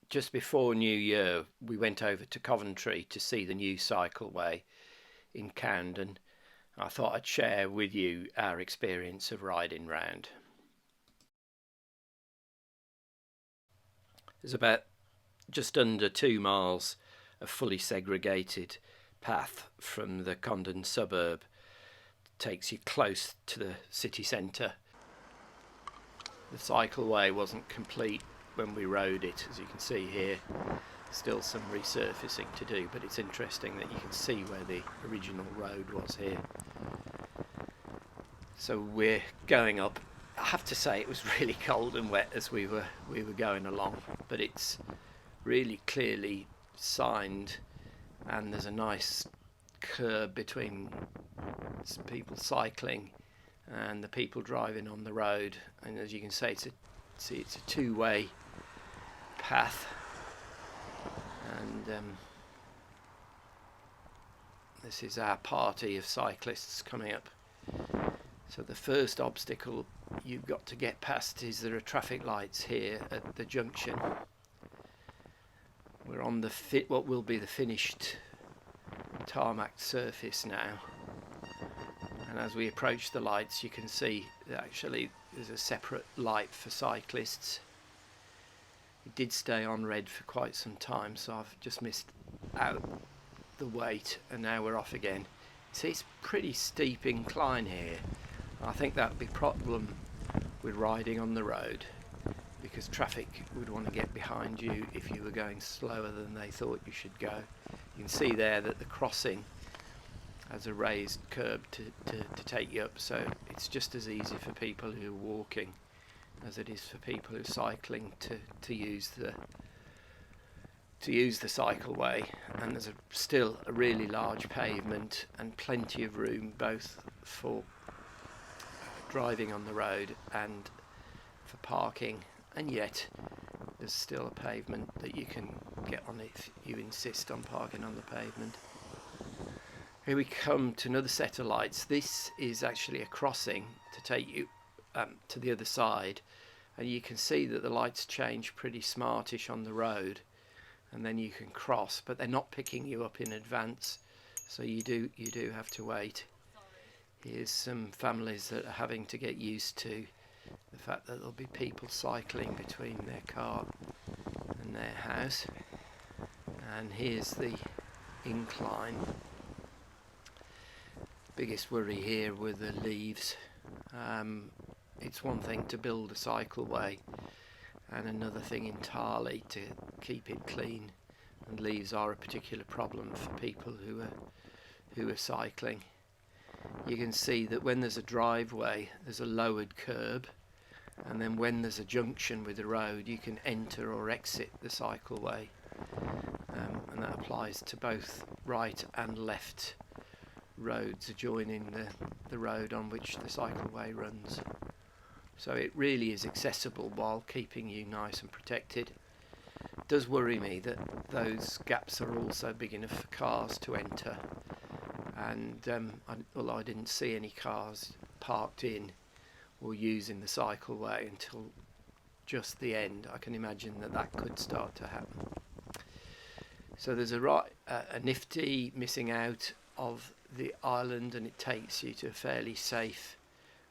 just before New Year, we went over to Coventry to see the new cycleway in Coundon. I thought I'd share with you our experience of riding round. There's about just under 2 miles of fully segregated path from the Coundon suburb. Takes you close to the city centre. The cycleway wasn't complete when we rode it, as you can see here. Still some resurfacing to do, but it's interesting that you can see where the original road was here. So we're going up. I have to say it was really cold and wet as we were going along, but it's really clearly signed, and there's a nice curb between people cycling and the people driving on the road. And as you can see, it's a two-way path, and this is our party of cyclists coming up. So the first obstacle you've got to get past is there are traffic lights here at the junction. We're on the what will be the finished tarmac surface now, and as we approach the lights you can see that actually there's a separate light for cyclists. It did stay on red for quite some time, so I've just missed out the wait, and now we're off again. See, it's pretty steep incline here. I think that would be a problem with riding on the road, because traffic would want to get behind you if you were going slower than they thought you should go. You can see there that the crossing has a raised curb to take you up, so it's just as easy for people who are walking as it is for people who are cycling to use the cycleway. And there's still a really large pavement and plenty of room both for driving on the road and for parking, and yet there's still a pavement that you can get on if you insist on parking on the pavement. Here we come to another set of lights. This is actually a crossing to take you to the other side, and you can see that the lights change pretty smartish on the road, and then you can cross, but they're not picking you up in advance, so you do have to wait. Here's some families that are having to get used to the fact that there'll be people cycling between their car and their house. And here's the incline. Biggest worry here were the leaves. It's one thing to build a cycleway and another thing entirely to keep it clean, and leaves are a particular problem for people who are cycling. You can see that when there's a driveway there's a lowered curb, and then when there's a junction with the road you can enter or exit the cycleway, and that applies to both right and left roads adjoining the road on which the cycleway runs. So it really is accessible while keeping you nice and protected. It does worry me that those gaps are also big enough for cars to enter, and although I didn't see any cars parked in or using the cycleway until just the end, I can imagine that could start to happen. So there's a nifty missing out of the island, and it takes you to a fairly safe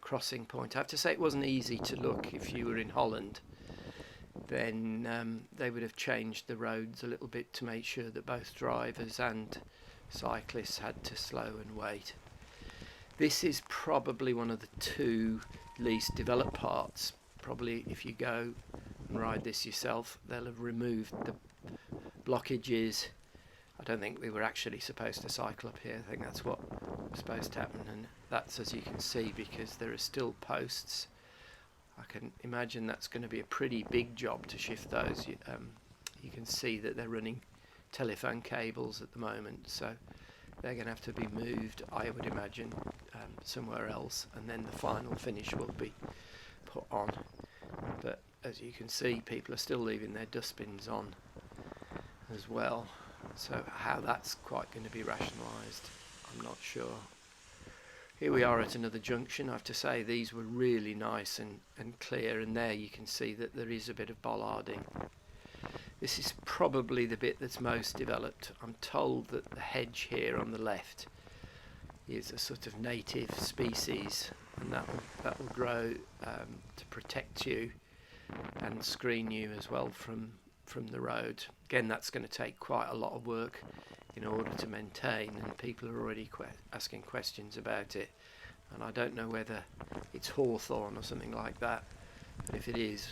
crossing point. I have to say it wasn't easy to look. If you were in Holland, then they would have changed the roads a little bit to make sure that both drivers and cyclists had to slow and wait. This is probably one of the two least developed parts. Probably if you go and ride this yourself, they'll have removed the blockages. I don't think we were actually supposed to cycle up here. I think that's what was supposed to happen, and that's, as you can see, because there are still posts. I can imagine that's going to be a pretty big job to shift those. You can see that they're running telephone cables at the moment, so they're going to have to be moved, I would imagine, somewhere else, and then the final finish will be put on. But as you can see, people are still leaving their dustbins on as well, so how that's quite going to be rationalised, I'm not sure. Here we are at another junction. I have to say these were really nice and clear, and there you can see that there is a bit of bollarding. This is probably the bit that's most developed. I'm told that the hedge here on the left is a sort of native species, and that will grow to protect you and screen you as well from the road. Again, that's going to take quite a lot of work in order to maintain, and people are already asking questions about it, and I don't know whether it's hawthorn or something like that, but if it is,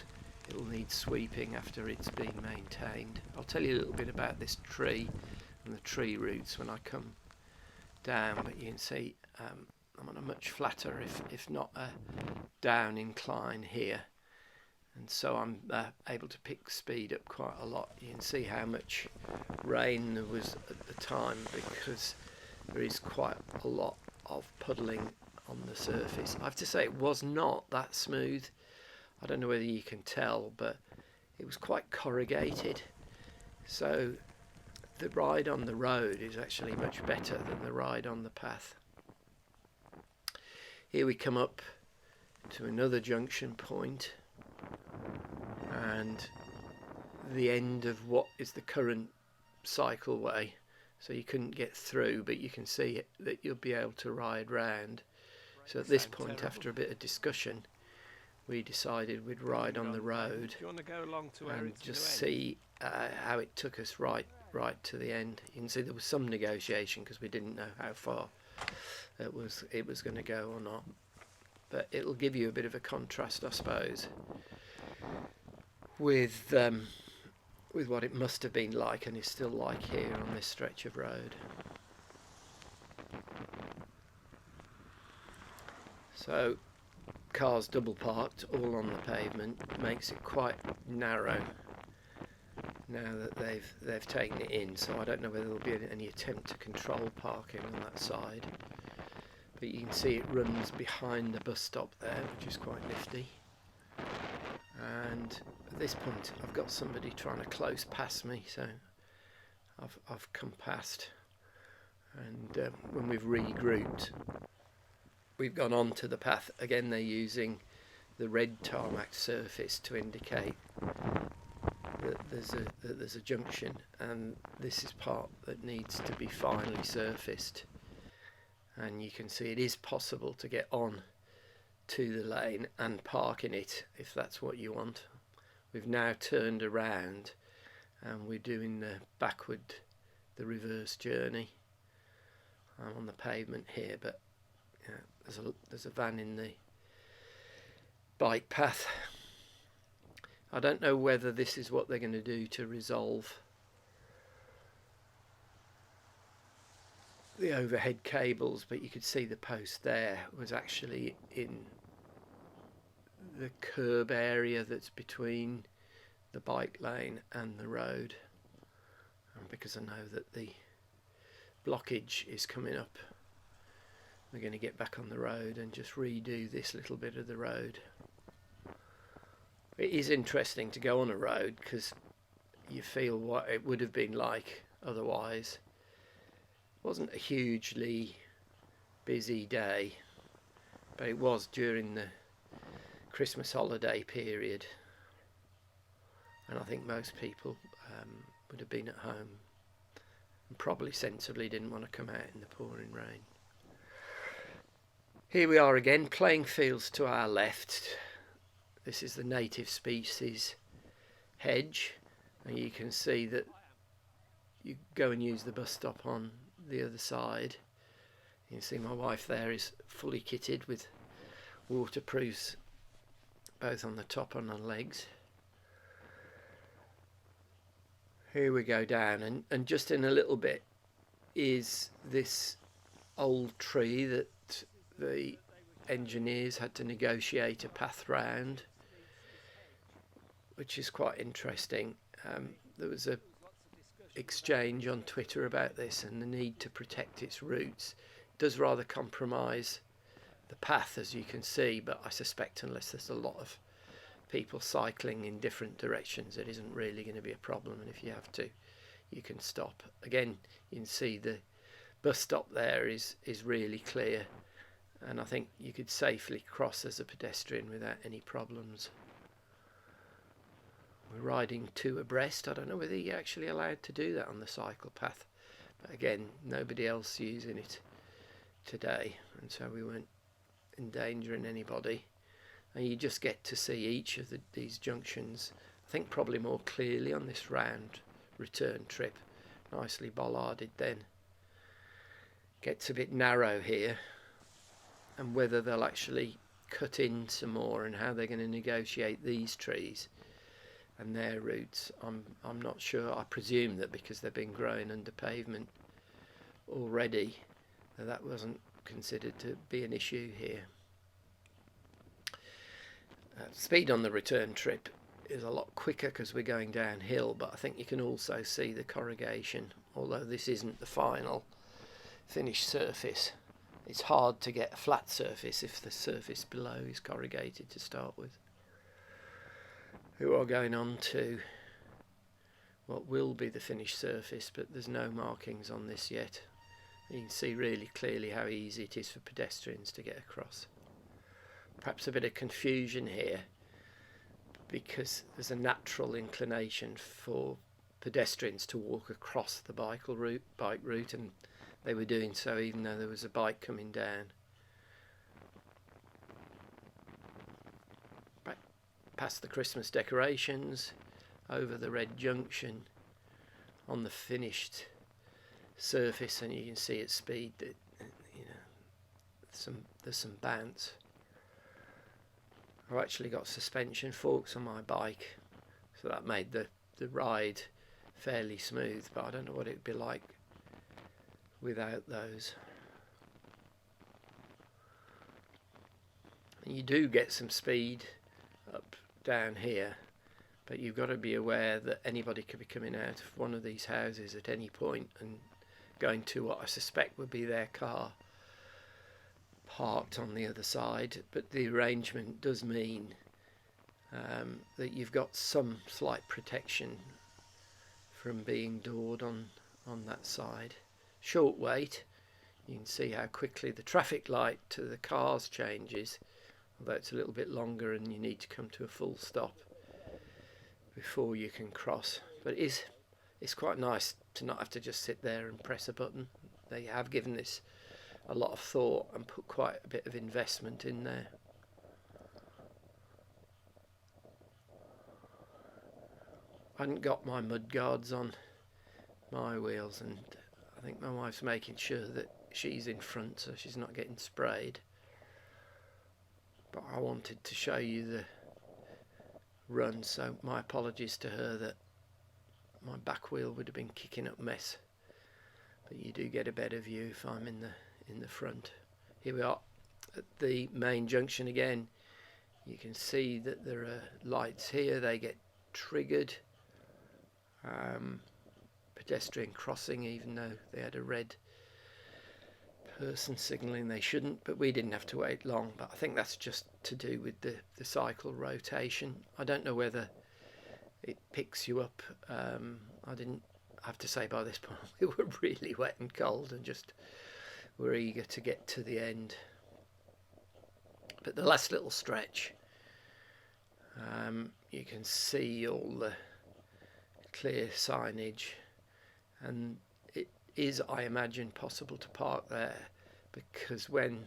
it will need sweeping after it's been maintained. I'll tell you a little bit about this tree and the tree roots when I come down, but you can see I'm on a much flatter, if not a down incline here, and so I'm able to pick speed up quite a lot. You can see how much rain there was at the time, because there is quite a lot of puddling on the surface. I have to say it was not that smooth. I don't know whether you can tell, but it was quite corrugated, so the ride on the road is actually much better than the ride on the path. Here we come up to another junction point and the end of what is the current cycleway, so you couldn't get through, but you can see that you'll be able to ride round. So at this point, after a bit of discussion, we decided we'd ride on the road. Do you want to go along to and just see how it took us right to the end. You can see there was some negotiation because we didn't know how far it was going to go or not, but it'll give you a bit of a contrast, I suppose, with what it must have been like and is still like here on this stretch of road. So cars double parked all on the pavement makes it quite narrow now that they've taken it in, so I don't know whether there'll be any attempt to control parking on that side, but you can see it runs behind the bus stop there, which is quite nifty. And at this point I've got somebody trying to close past me, so I've come past, and when we've regrouped, we've gone on to the path. Again, they're using the red tarmac surface to indicate that there's a junction, and this is part that needs to be finally surfaced. And you can see it is possible to get on to the lane and park in it if that's what you want. We've now turned around and we're doing the reverse journey. I'm on the pavement here, but yeah, there's a van in the bike path. I don't know whether this is what they're going to do to resolve the overhead cables, but you could see the post there was actually in the curb area that's between the bike lane and the road, and because I know that the blockage is coming up, we're going to get back on the road and just redo this little bit of the road. It is interesting to go on a road because you feel what it would have been like otherwise. It wasn't a hugely busy day, but it was during the Christmas holiday period, and I think most people would have been at home and probably sensibly didn't want to come out in the pouring rain. Here we are again, playing fields to our left. This is the native species hedge, and you can see that you go and use the bus stop on the other side. You can see my wife there is fully kitted with waterproofs both on the top and on legs. Here we go down, and just in a little bit is this old tree that the engineers had to negotiate a path round, which is quite interesting. There was a exchange on Twitter about this and the need to protect its roots. It does rather compromise the path, as you can see, but I suspect unless there's a lot of people cycling in different directions, it isn't really going to be a problem, and if you have to, you can stop. Again, you can see the bus stop there is really clear, and I think you could safely cross as a pedestrian without any problems. We're riding two abreast. I don't know whether you're actually allowed to do that on the cycle path, but again, nobody else using it today, and so we weren't endangering anybody. And you just get to see each of these junctions, I think probably more clearly on this round return trip. Nicely bollarded then. Gets a bit narrow here, and whether they'll actually cut in some more and how they're going to negotiate these trees and their roots, I'm not sure. I presume that because they've been growing under pavement already, that wasn't considered to be an issue here. Speed on the return trip is a lot quicker because we're going downhill, but I think you can also see the corrugation, although this isn't the final finished surface. It's hard to get a flat surface if the surface below is corrugated to start with. We are going on to what will be the finished surface, but there's no markings on this yet. You can see really clearly how easy it is for pedestrians to get across. Perhaps a bit of confusion here because there's a natural inclination for pedestrians to walk across the bike route, and they were doing so even though there was a bike coming down. Back past the Christmas decorations, over the red junction, on the finished surface, and you can see at speed that there's some bounce. I've actually got suspension forks on my bike, so that made the ride fairly smooth, but I don't know what it would be like without those. And you do get some speed up down here, but you've got to be aware that anybody could be coming out of one of these houses at any point and going to what I suspect would be their car parked on the other side. But the arrangement does mean that you've got some slight protection from being doored on that side. Short wait. You can see how quickly the traffic light to the cars changes, although it's a little bit longer and you need to come to a full stop before you can cross. But it's quite nice to not have to just sit there and press a button. They have given this a lot of thought and put quite a bit of investment in there. I hadn't got my mud guards on my wheels, and I think my wife's making sure that she's in front so she's not getting sprayed. But I wanted to show you the run, so my apologies to her that my back wheel would have been kicking up mess. But you do get a better view if I'm in the front. Here we are at the main junction again. You can see that there are lights here. They get triggered. Pedestrian crossing, even though they had a red person signalling they shouldn't, but we didn't have to wait long. But I think that's just to do with the cycle rotation. I don't know whether it picks you up. I didn't have to say by this point we were really wet and cold and just were eager to get to the end. But the last little stretch, you can see all the clear signage, and it is, I imagine, possible to park there, because when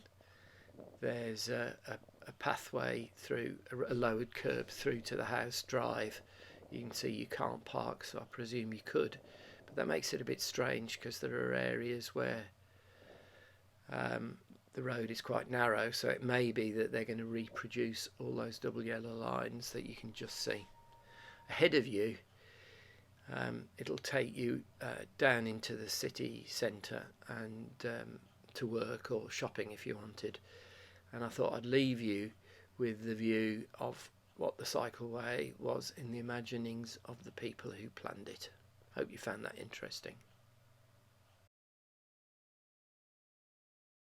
there's a pathway through a lowered curb through to the house drive, you can see you can't park, so I presume you could. But that makes it a bit strange because there are areas where the road is quite narrow, so it may be that they're going to reproduce all those double yellow lines that you can just see ahead of you. It'll take you down into the city centre and to work or shopping if you wanted. And I thought I'd leave you with the view of what the cycleway was in the imaginings of the people who planned it. Hope you found that interesting.